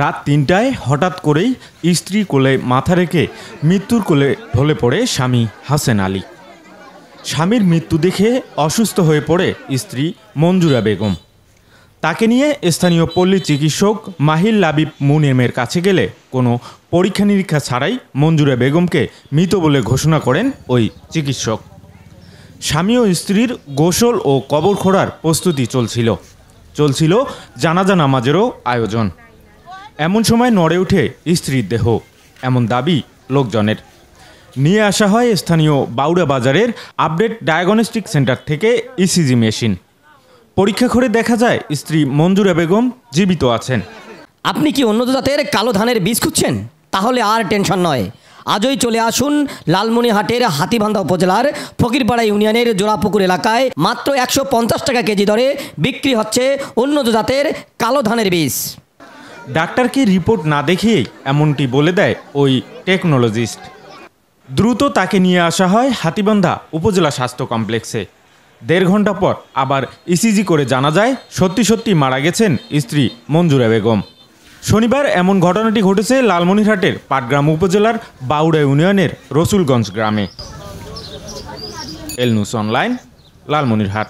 রাত ৩টায় হঠাৎ করেই স্ত্রী কোলে মাথা রেখে মৃত্যুর কোলে ঢলে পড়ে স্বামী হাসেন আলী। স্বামীর মৃত্যু দেখে অসুস্থ হয়ে পড়ে স্ত্রী মঞ্জুরা বেগম। তাকে নিয়ে স্থানীয় পল্লী চিকিৎসক মাহির লাবিব মুনিমের কাছে গেলে কোনো পরীক্ষা নিরীক্ষা ছাড়াই মঞ্জুরা বেগমকে মৃত বলে ঘোষণা করেন ওই চিকিৎসক। স্বামী ও স্ত্রীর গোসল ও কবর খোঁড়ার প্রস্তুতি চলছিল জানাজা নামাজেরও আয়োজন। এমন সময় নড়ে ওঠে স্ত্রীর দেহ, এমন দাবি লোকজনের। নিয়ে আসা হয় স্থানীয় বাউড়া বাজারের আপডেট ডায়াগনস্টিক সেন্টার থেকে ইসিজি মেশিন। পরীক্ষা করে দেখা যায় স্ত্রী মঞ্জুরা বেগম জীবিত আছেন। আপনি কি উন্নত জাতের কালো ধানের বীজ খুঁজছেন? তাহলে আর টেনশন নয়, আজই চলে আসুন লালমনিরহাটের হাতীবান্ধা উপজেলার ফকিরপাড়া ইউনিয়নের জোড়াপুকুর এলাকায় মাত্র 150 টাকা কেজি দরে বিক্রি হচ্ছে উন্নত জাতের কালো ধানের বীজ। ডাক্তারকে রিপোর্ট না দেখিয়েই এমনটি বলে দেয় ওই টেকনোলজিস্ট। দ্রুত তাকে নিয়ে আসা হয় হাতীবান্ধা উপজেলা স্বাস্থ্য কমপ্লেক্সে। 1.5 ঘন্টা পর আবার ইসিজি করে জানা যায় সত্যি মারা গেছেন স্ত্রী মঞ্জুরা বেগম। শনিবার এমন ঘটনাটি ঘটেছে লালমনিরহাটের পাটগ্রাম উপজেলার বাউড়া ইউনিয়নের রসুলগঞ্জ গ্রামে। এল নিউজ অনলাইন, লালমনিরহাট।